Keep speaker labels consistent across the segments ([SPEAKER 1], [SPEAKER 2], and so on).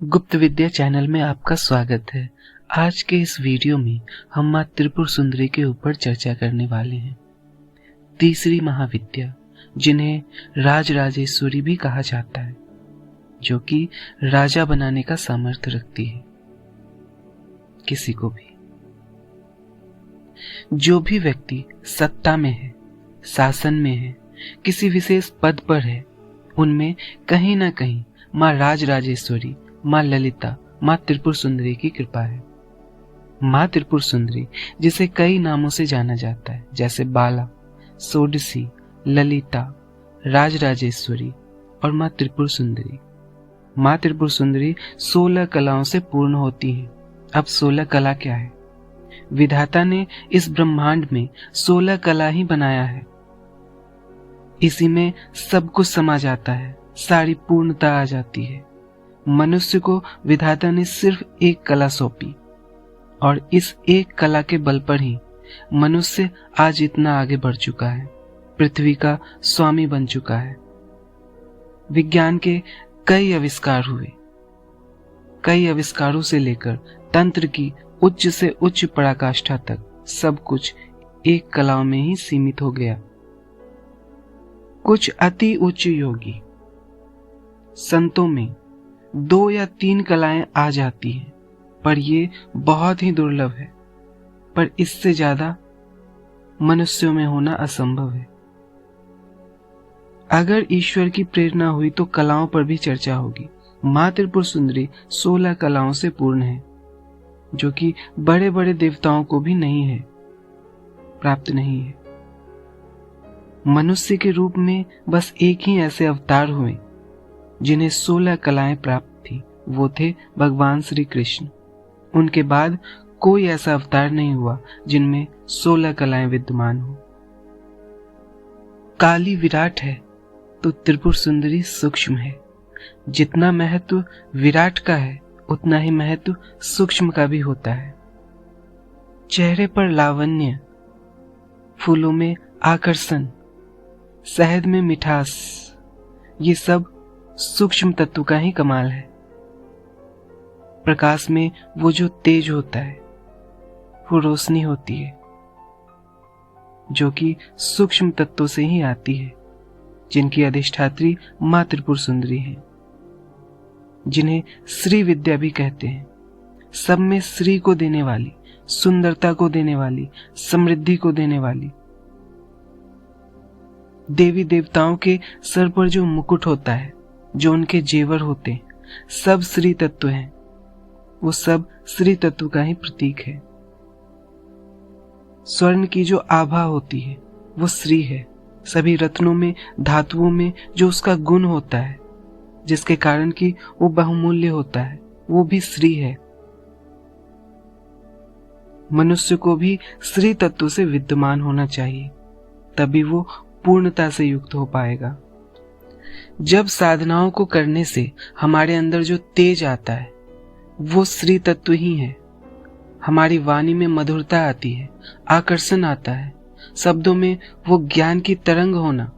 [SPEAKER 1] गुप्त विद्या चैनल में आपका स्वागत है। आज के इस वीडियो में हम माँ त्रिपुर सुंदरी के ऊपर चर्चा करने वाले हैं। तीसरी महाविद्या, जिन्हें राजराजेश्वरी भी कहा जाता है, जो कि राजा बनाने का सामर्थ्य रखती है। किसी को भी, जो भी व्यक्ति सत्ता में है, शासन में है, किसी विशेष पद पर है, उनमें कहीं ना कहीं माँ राजराजेश्वरी, माँ ललिता, माँ त्रिपुर सुंदरी की कृपा है। माँ त्रिपुर सुंदरी, जिसे कई नामों से जाना जाता है, जैसे बाला, सोडसी, ललिता, राजराजेश्वरी और माँ त्रिपुर सुंदरी। माँ त्रिपुर सुंदरी 16 कलाओं से पूर्ण होती है। अब 16 कला क्या है? विधाता ने इस ब्रह्मांड में 16 कला ही बनाया है। इसी में सब कुछ समा जाता है, सारी पूर्णता आ जाती है। मनुष्य को विधाता ने सिर्फ एक कला सौंपी और इस एक कला के बल पर ही मनुष्य आज इतना आगे बढ़ चुका है, पृथ्वी का स्वामी बन चुका है। विज्ञान के कई आविष्कार हुए, कई आविष्कारों से लेकर तंत्र की उच्च से उच्च पराकाष्ठा तक सब कुछ एक कलाओं में ही सीमित हो गया। कुछ अति उच्च योगी संतों में 2 या 3 कलाएं आ जाती हैं, पर ये बहुत ही दुर्लभ है। पर इससे ज्यादा मनुष्यों में होना असंभव है। अगर ईश्वर की प्रेरणा हुई तो कलाओं पर भी चर्चा होगी। माँ त्रिपुर सुंदरी 16 कलाओं से पूर्ण है, जो कि बड़े बड़े देवताओं को भी नहीं है, प्राप्त नहीं है। मनुष्य के रूप में बस एक ही ऐसे अवतार हुए जिन्हें 16 कलाएं प्राप्त थी, वो थे भगवान श्री कृष्ण। उनके बाद कोई ऐसा अवतार नहीं हुआ जिनमें 16 कलाएं विद्यमान हो। काली विराट है तो त्रिपुर सुंदरी सूक्ष्म है। जितना महत्व विराट का है, उतना ही महत्व सूक्ष्म का भी होता है। चेहरे पर लावण्य, फूलों में आकर्षण, शहद में मिठास, ये सब सूक्ष्म तत्व का ही कमाल है। प्रकाश में वो जो तेज होता है, वो रोशनी होती है, जो कि सूक्ष्म तत्वों से ही आती है, जिनकी अधिष्ठात्री माँ त्रिपुर सुंदरी है, जिन्हें श्री विद्या भी कहते हैं। सब में श्री को देने वाली, सुंदरता को देने वाली, समृद्धि को देने वाली। देवी देवताओं के सर पर जो मुकुट होता है, जो उनके जेवर होते हैं, सब श्री तत्व हैं। वो सब श्री तत्व का ही प्रतीक है। स्वर्ण की जो आभा होती है, वो श्री है। सभी रत्नों में, धातुओं में जो उसका गुण होता है, जिसके कारण कि वो बहुमूल्य होता है, वो भी श्री है। मनुष्य को भी श्री तत्व से विद्यमान होना चाहिए, तभी वो पूर्णता से युक्त हो पाएगा। जब साधनाओं को करने से हमारे अंदर जो तेज आता है, वो श्री तत्व ही है। हमारी वाणी में मधुरता आती है, आकर्षण आता है, शब्दों में वो ज्ञान की तरंग होना,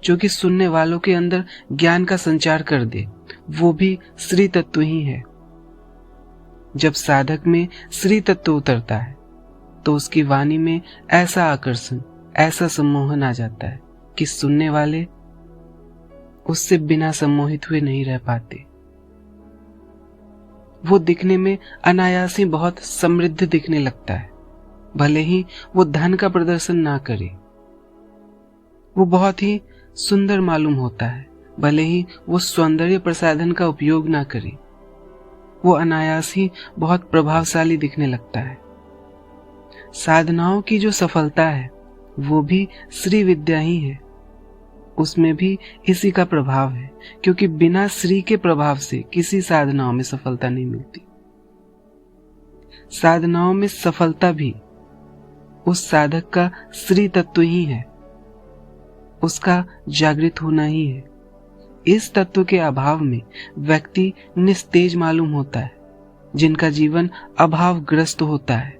[SPEAKER 1] जो कि सुनने वालों के अंदर ज्ञान का संचार कर दे, वो भी श्री तत्व ही है। जब साधक में श्री तत्व उतरता है, तो उसकी वाणी में ऐसा आकर्षण, ऐसा सम्मोहन आ जाता है कि सुनने वाले उससे बिना सम्मोहित हुए नहीं रह पाते। वो दिखने में अनायास ही बहुत समृद्ध दिखने लगता है, भले ही वो धन का प्रदर्शन ना करे। वो बहुत ही सुंदर मालूम होता है, भले ही वो सौंदर्य प्रसाधन का उपयोग ना करे। वो अनायास ही बहुत प्रभावशाली दिखने लगता है। साधनाओं की जो सफलता है, वो भी श्री विद्या ही है। उसमें भी इसी का प्रभाव है, क्योंकि बिना श्री के प्रभाव से किसी साधनाओं में सफलता नहीं मिलती। साधनाओं में सफलता भी उस साधक का श्री तत्व ही है, उसका जागृत होना ही है। इस तत्व के अभाव में व्यक्ति निस्तेज मालूम होता है, जिनका जीवन अभावग्रस्त होता है।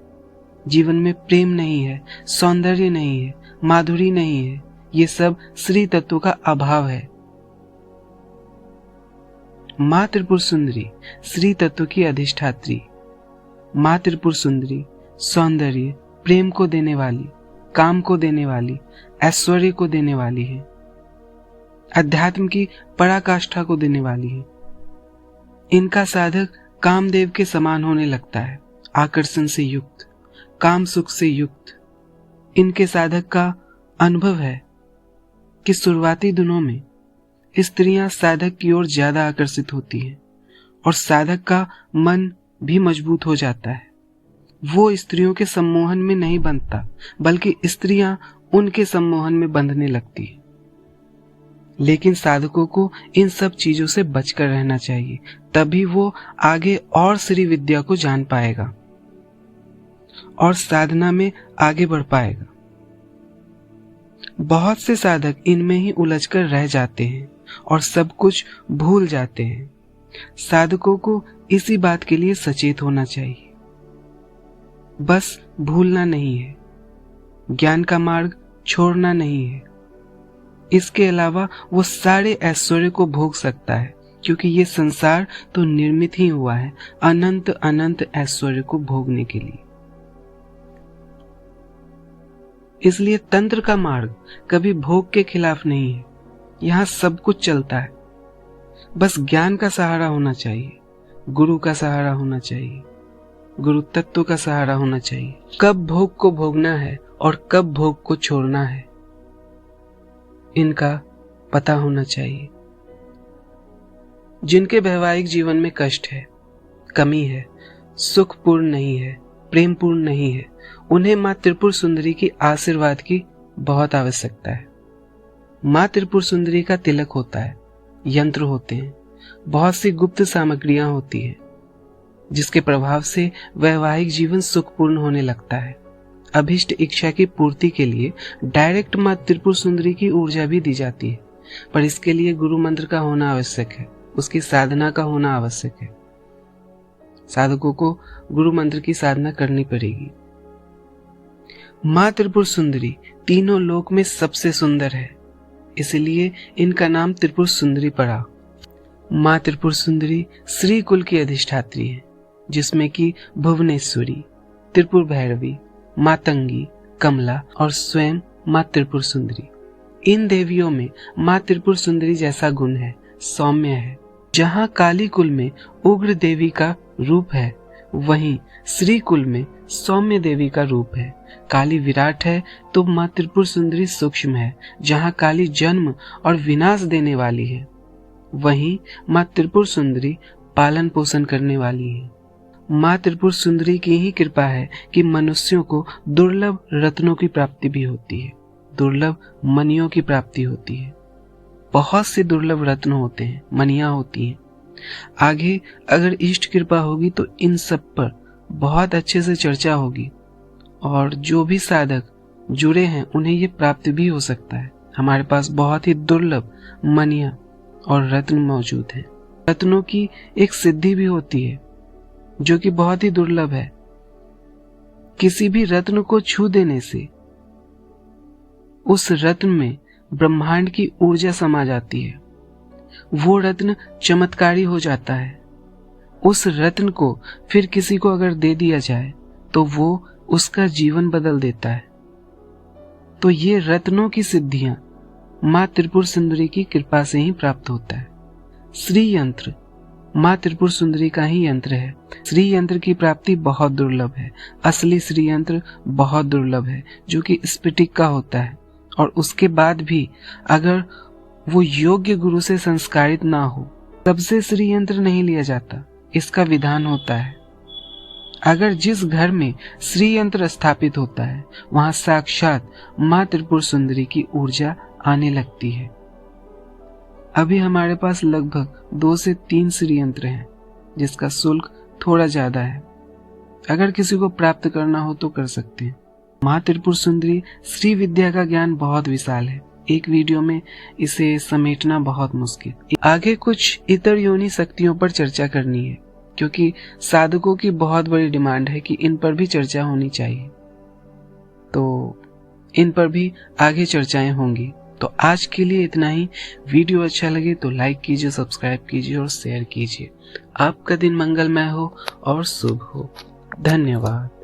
[SPEAKER 1] जीवन में प्रेम नहीं है, सौंदर्य नहीं है, माधुरी नहीं है, ये सब श्री तत्व का अभाव है। माँ त्रिपुर सुंदरी श्री तत्व की अधिष्ठात्री। माँ त्रिपुर सुंदरी सौंदर्य, प्रेम को देने वाली, काम को देने वाली, ऐश्वर्य को देने वाली है, अध्यात्म की पराकाष्ठा को देने वाली है। इनका साधक कामदेव के समान होने लगता है, आकर्षण से युक्त, काम सुख से युक्त। इनके साधक का अनुभव है कि शुरुआती दिनों में स्त्रियां साधक की ओर ज्यादा आकर्षित होती हैं और साधक का मन भी मजबूत हो जाता है। वो स्त्रियों के सम्मोहन में नहीं बंधता, बल्कि स्त्रियां उनके सम्मोहन में बंधने लगती है। लेकिन साधकों को इन सब चीजों से बचकर रहना चाहिए, तभी वो आगे और श्री विद्या को जान पाएगा और साधना में आगे बढ़ पाएगा। बहुत से साधक इनमें ही उलझकर रह जाते हैं और सब कुछ भूल जाते हैं। साधकों को इसी बात के लिए सचेत होना चाहिए। बस भूलना नहीं है, ज्ञान का मार्ग छोड़ना नहीं है। इसके अलावा वो सारे ऐश्वर्य को भोग सकता है, क्योंकि ये संसार तो निर्मित ही हुआ है अनंत अनंत ऐश्वर्य को भोगने के लिए। इसलिए तंत्र का मार्ग कभी भोग के खिलाफ नहीं है। यहाँ सब कुछ चलता है, बस ज्ञान का सहारा होना चाहिए, गुरु का सहारा होना चाहिए, गुरु तत्व का सहारा होना चाहिए। कब भोग को भोगना है और कब भोग को छोड़ना है, इनका पता होना चाहिए। जिनके वैवाहिक जीवन में कष्ट है, कमी है, सुखपूर्ण नहीं है, प्रेमपूर्ण नहीं है, उन्हें माँ त्रिपुर सुंदरी की आशीर्वाद की बहुत आवश्यकता है। माँ त्रिपुर सुंदरी का तिलक होता है, यंत्र होते हैं, बहुत सी गुप्त सामग्रियां होती हैं, जिसके प्रभाव से वैवाहिक जीवन सुखपूर्ण होने लगता है। अभिष्ट इच्छा की पूर्ति के लिए डायरेक्ट माँ त्रिपुर सुंदरी की ऊर्जा भी दी जाती है, पर इसके लिए गुरु मंत्र का होना आवश्यक है, उसकी साधना का होना आवश्यक है। साधकों को गुरु मंत्र की साधना करनी पड़ेगी। माँ त्रिपुर सुंदरी तीनों लोक में सबसे सुंदर है, इसलिए इनका नाम त्रिपुर सुंदरी पड़ा। माँ त्रिपुर सुंदरी श्री कुल की अधिष्ठात्री है, जिसमें कि भुवनेश्वरी, त्रिपुर भैरवी, मातंगी, कमला और स्वयं माँ त्रिपुर सुंदरी। इन देवियों में माँ त्रिपुर सुंदरी जैसा गुण है, सौम्य है। जहाँ काली कुल में उग्र देवी का रूप है, वहीं श्री कुल में सौम्य देवी का रूप है। काली विराट है तो माँ त्रिपुर सुंदरी सूक्ष्म है। जहाँ काली जन्म और विनाश देने वाली है, वहीं माँ त्रिपुर सुंदरी पालन पोषण करने वाली है। माँ त्रिपुर सुंदरी की ही कृपा है कि मनुष्यों को दुर्लभ रत्नों की प्राप्ति भी होती है, दुर्लभ मणियों की प्राप्ति होती है। बहुत से दुर्लभ रत्न होते हैं, मणियां होती हैं। आगे अगर इष्ट कृपा होगी तो इन सब पर बहुत अच्छे से चर्चा होगी और जो भी साधक जुड़े हैं उन्हें ये प्राप्त भी हो सकता है। हमारे पास बहुत ही दुर्लभ मणियां और रत्न मौजूद हैं। रत्नों की एक सिद्धि भी होती है जो कि बहुत ही दुर्लभ है। किसी भी रत्न को छू देने से उस रत्न में ब्रह्मांड की ऊर्जा समा जाती है। वो रत्न चमत्कारी हो जाता है। उस रत्न को फिर किसी को अगर दे दिया जाए तो वो उसका जीवन बदल देता है। तो ये रत्नों की सिद्धियां माँ त्रिपुर सुंदरी की कृपा से ही प्राप्त होता है। श्री यंत्र माँ त्रिपुर सुंदरी का ही यंत्र है। श्री यंत्र की प्राप्ति बहुत दुर्लभ है। असली श्री यंत्र बहुत दुर्लभ है, जो कि स्फटिक का होता है, और उसके बाद भी अगर वो योग्य गुरु से संस्कारित ना हो, तब से श्री यंत्र नहीं लिया जाता। इसका विधान होता है। अगर जिस घर में श्री यंत्र स्थापित होता है, वहां साक्षात माँ त्रिपुर सुंदरी की ऊर्जा आने लगती है। अभी हमारे पास लगभग 2 से 3 श्री यंत्र हैं, जिसका शुल्क थोड़ा ज्यादा है। अगर किसी को प्राप्त करना हो तो कर सकते हैं। माँ त्रिपुर सुंदरी श्री विद्या का ज्ञान बहुत विशाल है। एक वीडियो में इसे समेटना बहुत मुश्किल। आगे कुछ इतर योनि शक्तियों पर चर्चा करनी है, क्योंकि साधकों की बहुत बड़ी डिमांड है कि इन पर भी चर्चा होनी चाहिए। तो इन पर भी आगे चर्चाएं होंगी। तो आज के लिए इतना ही। वीडियो अच्छा लगे तो लाइक कीजिए, सब्सक्राइब कीजिए और शेयर कीजिए। आपका दिन मंगलमय हो और शुभ हो। धन्यवाद।